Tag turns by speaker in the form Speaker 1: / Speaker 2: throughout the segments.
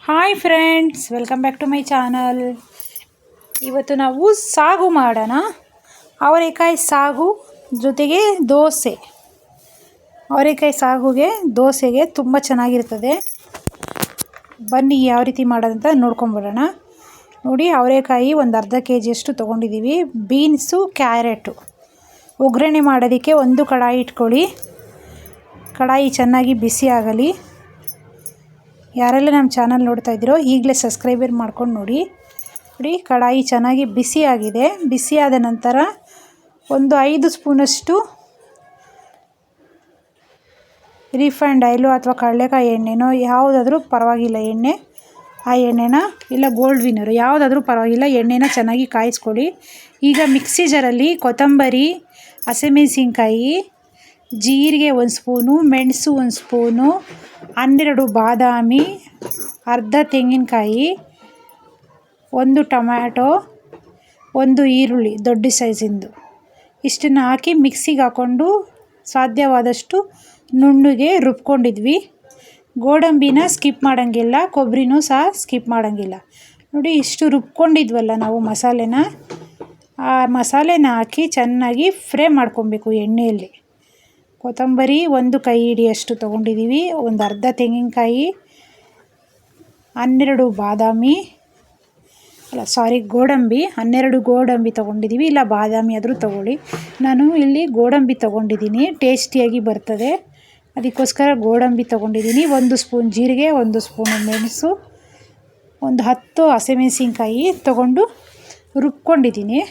Speaker 1: Hi friends, welcome back to my channel. ಇವತ್ತು ನಾವು ಸಾಗು ಮಾಡೋಣ. ಅವರೆಕಾಯಿ ಸಾಗು ಜೊತೆಗೆ ದೋಸೆ. ಅವರೆಕಾಯಿ ಸಾಗುಗೆ ದೋಸೆಗೆ ತುಂಬ ಚೆನ್ನಾಗಿರ್ತದೆ. ಬನ್ನಿ ಯಾವ ರೀತಿ ಮಾಡೋದಂತ ನೋಡ್ಕೊಂಬಿಡೋಣ. ನೋಡಿ, ಅವರೆಕಾಯಿ ಒಂದು ಅರ್ಧ ಕೆಜಿಯಷ್ಟು ತೊಗೊಂಡಿದ್ದೀವಿ. Beans, carrot. ಒಗ್ಗರಣೆ ಮಾಡೋದಕ್ಕೆ ಒಂದು ಕಡಾಯಿ ಇಟ್ಕೊಳ್ಳಿ. ಕಡಾಯಿ ಚೆನ್ನಾಗಿ ಬಿಸಿ ಆಗಲಿ. ಯಾರೆಲ್ಲ ನಮ್ಮ ಚಾನಲ್ ನೋಡ್ತಾ ಇದ್ದೀರೋ ಈಗಲೇ ಸಬ್ಸ್ಕ್ರೈಬರ್ ಮಾಡ್ಕೊಂಡು ನೋಡಿ. ಕಡಾಯಿ ಚೆನ್ನಾಗಿ ಬಿಸಿ ಆಗಿದೆ. ಬಿಸಿಯಾದ ನಂತರ ಒಂದು 5 ಸ್ಪೂನಷ್ಟು ರಿಫೈಂಡ್ ಆಯಿಲು ಅಥವಾ ಕಡಲೆಕಾಯಿ ಎಣ್ಣೆನೋ ಯಾವುದಾದ್ರೂ ಪರವಾಗಿಲ್ಲ, ಎಣ್ಣೆ, ಆ ಎಣ್ಣೆನ ಇಲ್ಲ ಗೋಲ್ಡ್ ವಿನ್ನರು ಯಾವುದಾದ್ರೂ ಪರವಾಗಿಲ್ಲ, ಎಣ್ಣೆನ ಚೆನ್ನಾಗಿ ಕಾಯಿಸ್ಕೊಳ್ಳಿ. ಈಗ ಮಿಕ್ಸಿ ಜಾರಲ್ಲಿ ಕೊತ್ತಂಬರಿ, ಹಸಿಮೆಣಸಿನ್ಕಾಯಿ, ಜೀರಿಗೆ 1 ಸ್ಪೂನು, ಮೆಣಸು 1 ಸ್ಪೂನು, 12 ಬಾದಾಮಿ, ಅರ್ಧ ತೆಂಗಿನಕಾಯಿ, 1 ಟೊಮ್ಯಾಟೊ, 1 ಈರುಳ್ಳಿ ದೊಡ್ಡ ಸೈಜಿಂದು, ಇಷ್ಟನ್ನು ಹಾಕಿ ಮಿಕ್ಸಿಗೆ ಹಾಕ್ಕೊಂಡು ಸಾಧ್ಯವಾದಷ್ಟು ನುಣ್ಣಗೆ ರುಬ್ಕೊಂಡಿದ್ವಿ. ಗೋಡಂಬಿನ ಸ್ಕಿಪ್ ಮಾಡೋಂಗಿಲ್ಲ, ಕೊಬ್ಬರಿನೂ ಸಹ ಸ್ಕಿಪ್ ಮಾಡೋಂಗಿಲ್ಲ. ನೋಡಿ, ಇಷ್ಟು ರುಬ್ಕೊಂಡಿದ್ವಲ್ಲ ನಾವು ಮಸಾಲೆನ, ಆ ಮಸಾಲೆನ ಹಾಕಿ ಚೆನ್ನಾಗಿ ಫ್ರೈ ಮಾಡ್ಕೊಬೇಕು ಎಣ್ಣೆಯಲ್ಲಿ. ಕೊತ್ತಂಬರಿ 1 ಕೈ ಹಿಡಿಯಷ್ಟು ತೊಗೊಂಡಿದ್ದೀವಿ, ಒಂದು ಅರ್ಧ ತೆಂಗಿನಕಾಯಿ, 12 ಬಾದಾಮಿ, ಗೋಡಂಬಿ, 12 ಗೋಡಂಬಿ ತೊಗೊಂಡಿದ್ದೀವಿ. ಇಲ್ಲ ಬಾದಾಮಿ ಆದರೂ ತೊಗೊಳ್ಳಿ. ನಾನು ಇಲ್ಲಿ ಗೋಡಂಬಿ ತೊಗೊಂಡಿದ್ದೀನಿ, ಟೇಸ್ಟಿಯಾಗಿ ಬರ್ತದೆ, ಅದಕ್ಕೋಸ್ಕರ ಗೋಡಂಬಿ ತೊಗೊಂಡಿದ್ದೀನಿ. 1 ಸ್ಪೂನ್ ಜೀರಿಗೆ, 1 ಸ್ಪೂನು ಮೆಣಸು, ಒಂದು 10 ಹಸಿಮೆಣಸಿನ್ಕಾಯಿ ತೊಗೊಂಡು ರುಬ್ಕೊಂಡಿದ್ದೀನಿ.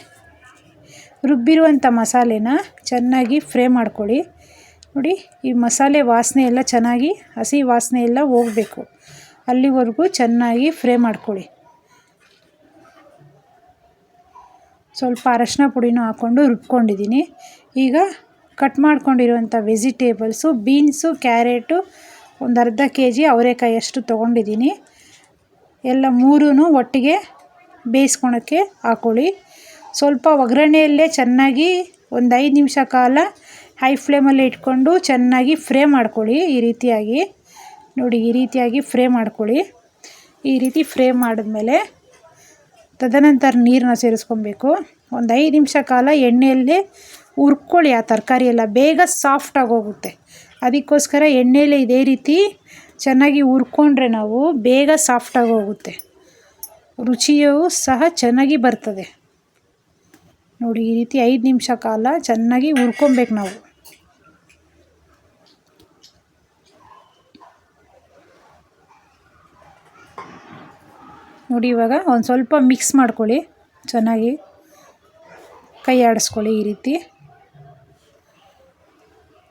Speaker 1: ರುಬ್ಬಿರುವಂಥ ಮಸಾಲೆನ ಚೆನ್ನಾಗಿ ಫ್ರೈ ಮಾಡ್ಕೊಳ್ಳಿ. ನೋಡಿ, ಈ ಮಸಾಲೆ ವಾಸನೆ ಎಲ್ಲ ಚೆನ್ನಾಗಿ, ಹಸಿ ವಾಸನೆ ಎಲ್ಲ ಹೋಗಬೇಕು, ಅಲ್ಲಿವರೆಗೂ ಚೆನ್ನಾಗಿ ಫ್ರೈ ಮಾಡ್ಕೊಳ್ಳಿ. ಸ್ವಲ್ಪ ಅರಶಿನ ಪುಡಿನೂ ಹಾಕ್ಕೊಂಡು ರುಬ್ಕೊಂಡಿದ್ದೀನಿ. ಈಗ ಕಟ್ ಮಾಡ್ಕೊಂಡಿರುವಂಥ ವೆಜಿಟೇಬಲ್ಸು, ಬೀನ್ಸು, ಕ್ಯಾರೆಟು, ಒಂದು ಅರ್ಧ ಕೆಜಿ ಅವರೆಕಾಯಿ ಅಷ್ಟು ತೊಗೊಂಡಿದ್ದೀನಿ. ಎಲ್ಲ ಮೂರೂ ಒಟ್ಟಿಗೆ ಬೇಯಿಸ್ಕೊಳಕ್ಕೆ ಹಾಕ್ಕೊಳ್ಳಿ. ಸ್ವಲ್ಪ ಒಗ್ಗರಣೆಯಲ್ಲೇ ಚೆನ್ನಾಗಿ ಒಂದು 5 ನಿಮಿಷ ಕಾಲ ಹೈ ಫ್ಲೇಮಲ್ಲಿ ಇಟ್ಕೊಂಡು ಚೆನ್ನಾಗಿ ಫ್ರೈ ಮಾಡ್ಕೊಳ್ಳಿ. ಈ ರೀತಿಯಾಗಿ ನೋಡಿ, ಈ ರೀತಿಯಾಗಿ ಫ್ರೈ ಮಾಡ್ಕೊಳ್ಳಿ. ಈ ರೀತಿ ಫ್ರೈ ಮಾಡಿದ್ಮೇಲೆ ತದನಂತರ ನೀರನ್ನ ಸೇರಿಸ್ಕೊಬೇಕು. ಒಂದು 5 ನಿಮಿಷ ಕಾಲ ಎಣ್ಣೆಯಲ್ಲೇ ಹುರ್ಕೊಳ್ಳಿ. ಆ ತರಕಾರಿ ಎಲ್ಲ ಬೇಗ ಸಾಫ್ಟಾಗಿ ಹೋಗುತ್ತೆ, ಅದಕ್ಕೋಸ್ಕರ ಎಣ್ಣೆಯಲ್ಲೇ ಇದೇ ರೀತಿ ಚೆನ್ನಾಗಿ ಹುರ್ಕೊಂಡ್ರೆ ನಾವು ಬೇಗ ಸಾಫ್ಟಾಗಿ ಹೋಗುತ್ತೆ, ರುಚಿಯೂ ಸಹ ಚೆನ್ನಾಗಿ ಬರ್ತದೆ. ನೋಡಿ, ಈ ರೀತಿ 5 ನಿಮಿಷ ಕಾಲ ಚೆನ್ನಾಗಿ ಹುರ್ಕೊಬೇಕು ನಾವು. ನೋಡಿ, ಇವಾಗ ಒಂದು ಸ್ವಲ್ಪ ಮಿಕ್ಸ್ ಮಾಡ್ಕೊಳ್ಳಿ, ಚೆನ್ನಾಗಿ ಕೈ ಆಡಿಸ್ಕೊಳ್ಳಿ. ಈ ರೀತಿ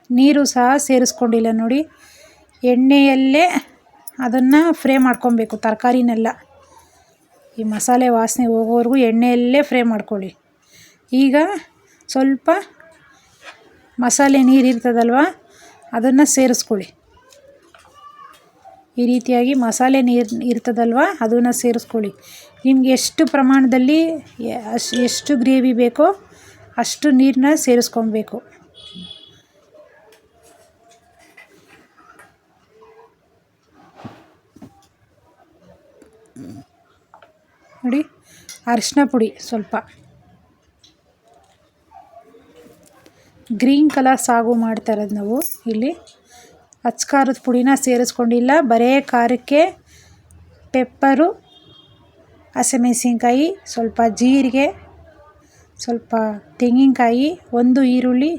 Speaker 1: ನೀರು ಸಹ ಸೇರಿಸ್ಕೊಂಡಿಲ್ಲ. ನೋಡಿ, ಎಣ್ಣೆಯಲ್ಲೇ ಅದನ್ನು ಫ್ರೈ ಮಾಡ್ಕೊಬೇಕು ತರಕಾರಿನೆಲ್ಲ. ಈ ಮಸಾಲೆ ವಾಸನೆ ಹೋಗೋವರೆಗೂ ಎಣ್ಣೆಯಲ್ಲೇ ಫ್ರೈ ಮಾಡ್ಕೊಳ್ಳಿ. ಈಗ ಸ್ವಲ್ಪ ಮಸಾಲೆ ನೀರು ಇರ್ತದಲ್ವ, ಅದನ್ನು ಸೇರಿಸ್ಕೊಳ್ಳಿ. ಈ ರೀತಿಯಾಗಿ ಮಸಾಲೆ ನೀರು ಇರ್ತದಲ್ವ, ಅದನ್ನು ಸೇರಿಸ್ಕೊಳ್ಳಿ. ನಿಮ್ಗೆ ಎಷ್ಟು ಪ್ರಮಾಣದಲ್ಲಿ ಎಷ್ಟು ಗ್ರೇವಿ ಬೇಕೋ ಅಷ್ಟು ನೀರನ್ನ ಸೇರಿಸ್ಕೊಬೇಕು. ನೋಡಿ, ಅರಿಶಿನ ಪುಡಿ ಸ್ವಲ್ಪ, ಗ್ರೀನ್ ಕಲರ್ ಸಾಗು ಮಾಡ್ತಾ ಇರೋದು ನಾವು ಇಲ್ಲಿ. ಖಾರದ ಪುಡಿನ ಸೇರಿಸ್ಕೊಂಡಿಲ್ಲ, ಬರೇ ಖಾರಕ್ಕೆ ಪೆಪ್ಪರು, ಹಸಿಮೆಣಸಿನ್ಕಾಯಿ, ಸ್ವಲ್ಪ ಜೀರಿಗೆ, ಸ್ವಲ್ಪ ತೆಂಗಿನಕಾಯಿ, 1 ಈರುಳ್ಳಿ,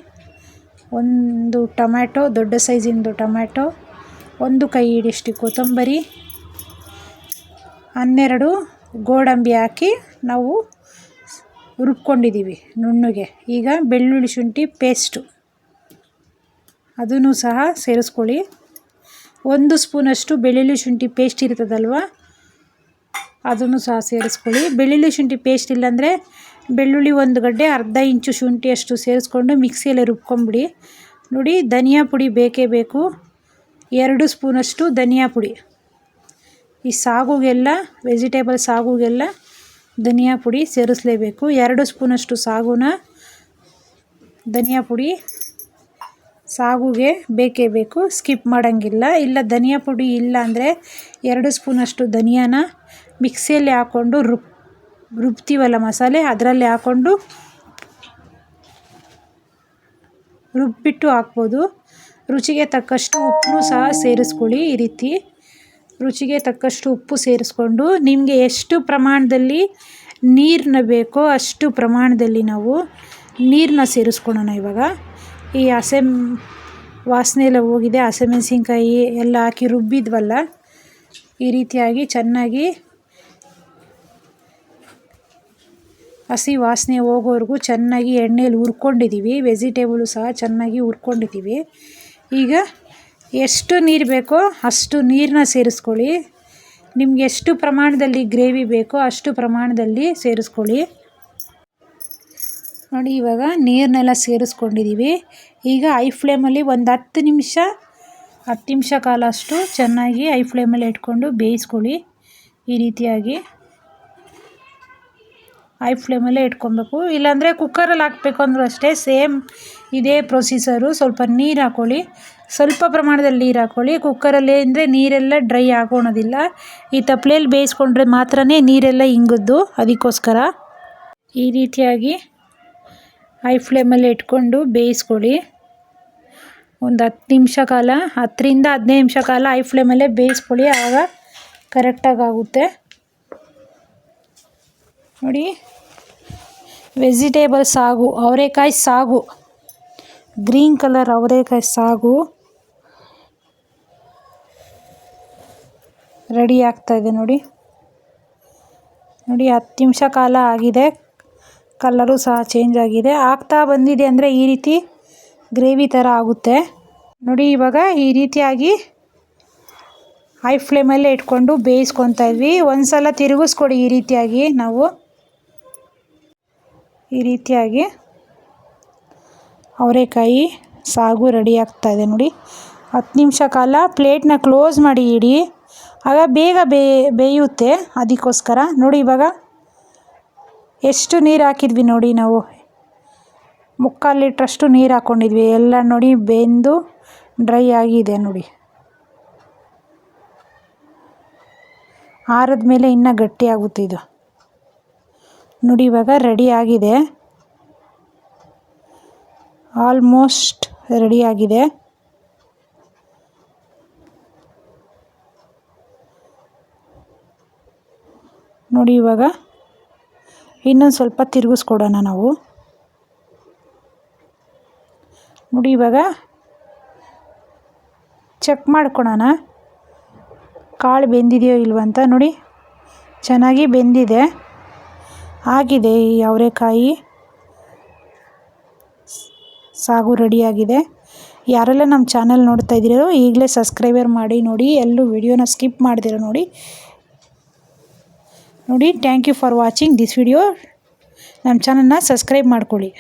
Speaker 1: 1 ಟೊಮ್ಯಾಟೊ, ದೊಡ್ಡ ಸೈಜಿಂದು ಟೊಮ್ಯಾಟೊ, 1 ಕೈ ಹಿಡಿಯಷ್ಟು ಕೊತ್ತಂಬರಿ, 12 ಗೋಡಂಬಿ ಹಾಕಿ ನಾವು ರುಬ್ಕೊಂಡಿದ್ದೀವಿ ನುಣ್ಣಗೆ. ಈಗ ಬೆಳ್ಳುಳ್ಳಿ ಶುಂಠಿ ಪೇಸ್ಟು ಅದನ್ನು ಸಹ ಸೇರಿಸ್ಕೊಳ್ಳಿ. 1 ಸ್ಪೂನಷ್ಟು ಬೆಳ್ಳುಳ್ಳಿ ಶುಂಠಿ ಪೇಸ್ಟ್ ಇರ್ತದಲ್ವ, ಅದನ್ನು ಸಹ ಸೇರಿಸ್ಕೊಳ್ಳಿ. ಬೆಳ್ಳುಳ್ಳಿ ಶುಂಠಿ ಪೇಸ್ಟ್ ಇಲ್ಲಾಂದರೆ ಬೆಳ್ಳುಳ್ಳಿ 1 ಗಡ್ಡೆ, ಅರ್ಧ ಇಂಚು ಶುಂಠಿಯಷ್ಟು ಸೇರಿಸ್ಕೊಂಡು ಮಿಕ್ಸಿಯಲ್ಲಿ ರುಬ್ಕೊಂಬಿಡಿ. ನೋಡಿ, ಧನಿಯಾ ಪುಡಿ ಬೇಕೇ ಬೇಕು, 2 ಸ್ಪೂನಷ್ಟು ಧನಿಯಾ ಪುಡಿ. ಈ ಸಾಗುಗೆಲ್ಲ, ವೆಜಿಟೇಬಲ್ ಸಾಗುಗೆಲ್ಲ ಧನಿಯಾ ಪುಡಿ ಸೇರಿಸಲೇಬೇಕು. 2 ಸ್ಪೂನಷ್ಟು ಸಾಗುನ ಧನಿಯಾ ಪುಡಿ ಸಾಗುಗೆ ಬೇಕೇ ಬೇಕು, ಸ್ಕಿಪ್ ಮಾಡೋಂಗಿಲ್ಲ. ಇಲ್ಲ ಧನಿಯಾ ಪುಡಿ ಇಲ್ಲ ಅಂದರೆ 2 ಸ್ಪೂನಷ್ಟು ಧನಿಯಾನ ಮಿಕ್ಸಿಯಲ್ಲಿ ಹಾಕ್ಕೊಂಡು ರುಬ್ತೀವಲ್ಲ ಮಸಾಲೆ, ಅದರಲ್ಲಿ ಹಾಕ್ಕೊಂಡು ರುಬ್ಬಿಟ್ಟು ಹಾಕ್ಬೋದು. ರುಚಿಗೆ ತಕ್ಕಷ್ಟು ಉಪ್ಪು ಸಹ ಸೇರಿಸ್ಕೊಳ್ಳಿ. ಈ ರೀತಿ ರುಚಿಗೆ ತಕ್ಕಷ್ಟು ಉಪ್ಪು ಸೇರಿಸ್ಕೊಂಡು ನಿಮಗೆ ಎಷ್ಟು ಪ್ರಮಾಣದಲ್ಲಿ ನೀರನ್ನ ಬೇಕೋ ಅಷ್ಟು ಪ್ರಮಾಣದಲ್ಲಿ ನಾವು ನೀರನ್ನ ಸೇರಿಸ್ಕೊಳ್ಳೋಣ. ಇವಾಗ ಈ ವಾಸನೆ ಎಲ್ಲ ಹೋಗಿದೆ, ಹಸಿಮೆಣಸಿನ್ಕಾಯಿ ಎಲ್ಲ ಹಾಕಿ ರುಬ್ಬಿದ್ವಲ್ಲ, ಈ ರೀತಿಯಾಗಿ ಚೆನ್ನಾಗಿ ಹಸಿ ವಾಸನೆ ಹೋಗೋವರೆಗೂ ಚೆನ್ನಾಗಿ ಎಣ್ಣೆಯಲ್ಲಿ ಹುರ್ಕೊಂಡಿದ್ದೀವಿ. ವೆಜಿಟೇಬಲು ಸಹ ಚೆನ್ನಾಗಿ ಹುರ್ಕೊಂಡಿದ್ದೀವಿ. ಈಗ ಎಷ್ಟು ನೀರು ಬೇಕೋ ಅಷ್ಟು ನೀರನ್ನ ಸೇರಿಸ್ಕೊಳ್ಳಿ. ನಿಮ್ಗೆ ಎಷ್ಟು ಪ್ರಮಾಣದಲ್ಲಿ ಗ್ರೇವಿ ಬೇಕೋ ಅಷ್ಟು ಪ್ರಮಾಣದಲ್ಲಿ ಸೇರಿಸ್ಕೊಳ್ಳಿ. ನೋಡಿ ಇವಾಗ ನೀರನ್ನೆಲ್ಲ ಸೇರಿಸ್ಕೊಂಡಿದ್ದೀವಿ. ಈಗ ಐ ಫ್ಲೇಮಲ್ಲಿ ಒಂದು 10 ನಿಮಿಷ ಕಾಲ ಅಷ್ಟು ಚೆನ್ನಾಗಿ ಐ ಫ್ಲೇಮಲ್ಲಿ ಇಟ್ಕೊಂಡು ಬೇಯಿಸ್ಕೊಳ್ಳಿ. ಈ ರೀತಿಯಾಗಿ ಐ ಫ್ಲೇಮಲ್ಲೇ ಇಟ್ಕೊಬೇಕು. ಇಲ್ಲಾಂದರೆ ಕುಕ್ಕರಲ್ಲಿ ಹಾಕಬೇಕು ಅಂದರೂ ಅಷ್ಟೇ ಸೇಮ್ ಇದೇ ಪ್ರೊಸೀಜರು. ಸ್ವಲ್ಪ ನೀರು ಹಾಕ್ಕೊಳ್ಳಿ, ಸ್ವಲ್ಪ ಪ್ರಮಾಣದಲ್ಲಿ ನೀರು ಹಾಕ್ಕೊಳ್ಳಿ. ಕುಕ್ಕರಲ್ಲಿ ಅಂದರೆ ನೀರೆಲ್ಲ ಡ್ರೈ ಆಗೋಣೋದಿಲ್ಲ. ಈ ತಪ್ಪಲೆಯಲ್ಲಿ ಬೇಯಿಸ್ಕೊಂಡ್ರೆ ಮಾತ್ರ ನೀರೆಲ್ಲ ಇಂಗೋದು, ಅದಕ್ಕೋಸ್ಕರ ಈ ರೀತಿಯಾಗಿ ಐ ಫ್ಲೇಮಲ್ಲಿ ಇಟ್ಕೊಂಡು ಬೇಯಿಸ್ಕೊಳ್ಳಿ. ಒಂದು 10 ನಿಮಿಷ ಕಾಲ, 10ರಿಂದ 15 ನಿಮಿಷ ಕಾಲ ಐ ಫ್ಲೇಮಲ್ಲೇ ಬೇಯಿಸ್ಕೊಳ್ಳಿ. ಆಗ ಕರೆಕ್ಟಾಗಿ ಆಗುತ್ತೆ. ನೋಡಿ ವೆಜಿಟೇಬಲ್ ಸಾಗು, ಅವರೆಕಾಯಿ ಸಾಗು, ಗ್ರೀನ್ ಕಲರ್ ಅವರೆಕಾಯಿ ಸಾಗು ರೆಡಿ ಆಗ್ತಾಯಿದೆ. ನೋಡಿ 10 ನಿಮಿಷ ಕಾಲ ಆಗಿದೆ. ಕಲರು ಸಹ ಚೇಂಜ್ ಆಗಿದೆ. ಆಗ್ತಾ ಬಂದಿದೆ ಅಂದರೆ ಈ ರೀತಿ ಗ್ರೇವಿ ಥರ ಆಗುತ್ತೆ. ನೋಡಿ ಇವಾಗ ಈ ರೀತಿಯಾಗಿ ಹೈ ಫ್ಲೇಮಲ್ಲೇ ಇಟ್ಕೊಂಡು ಬೇಯಿಸ್ಕೊತಾ ಇದ್ವಿ. ಒಂದು ಸಲ ತಿರುಗಿಸ್ಕೊಡಿ. ಈ ರೀತಿಯಾಗಿ ಅವರೆಕಾಯಿ ಸಾಗು ರೆಡಿ ಆಗ್ತಾಯಿದೆ. ನೋಡಿ 10 ನಿಮಿಷ ಕಾಲ ಪ್ಲೇಟ್ನ ಕ್ಲೋಸ್ ಮಾಡಿ ಇಡಿ, ಆಗ ಬೇಗ ಬೇಯುತ್ತೆ. ಅದಕ್ಕೋಸ್ಕರ ನೋಡಿ ಇವಾಗ ಎಷ್ಟು ನೀರು ಹಾಕಿದ್ವಿ ನೋಡಿ, ನಾವು 3/4 ಲೀಟ್ರಷ್ಟು ನೀರು ಹಾಕ್ಕೊಂಡಿದ್ವಿ. ಎಲ್ಲ ನೋಡಿ ಬೆಂದು ಡ್ರೈ ಆಗಿದೆ. ನೋಡಿ ಆರಿದ ಮೇಲೆ ಇನ್ನೂ ಗಟ್ಟಿ ಆಗುತ್ತೆ ಇದು. ನೋಡಿ ಇವಾಗ ರೆಡಿ ಆಗಿದೆ, ಆಲ್ಮೋಸ್ಟ್ ರೆಡಿ ಆಗಿದೆ. ನೋಡಿ ಇವಾಗ ಇನ್ನೊಂದು ಸ್ವಲ್ಪ ತಿರುಗಿಸ್ಕೊಡೋಣ ನಾವು. ನೋಡಿ ಇವಾಗ ಚೆಕ್ ಮಾಡ್ಕೊಳೋಣ ಕಾಳು ಬೆಂದಿದೆಯೋ ಇಲ್ವಂತ. ನೋಡಿ ಚೆನ್ನಾಗಿ ಬೆಂದಿದೆ, ಆಗಿದೆ. ಈ ಅವರೆಕಾಯಿ ಸಾಗು ರೆಡಿಯಾಗಿದೆ. ಯಾರೆಲ್ಲ ನಮ್ಮ ಚಾನಲ್ ನೋಡ್ತಾ ಇದ್ದೀರೋ ಈಗಲೇ ಸಬ್ಸ್ಕ್ರೈಬರ್ ಮಾಡಿ ನೋಡಿ, ಎಲ್ಲೂ ವಿಡಿಯೋನ ಸ್ಕಿಪ್ ಮಾಡ್ದಿರೋ ನೋಡಿ. Thank you for watching this video. ನಮ್ಮ ಚಾನಲ್ನ ಸಬ್ಸ್ಕ್ರೈಬ್ ಮಾಡ್ಕೊಳ್ಳಿ.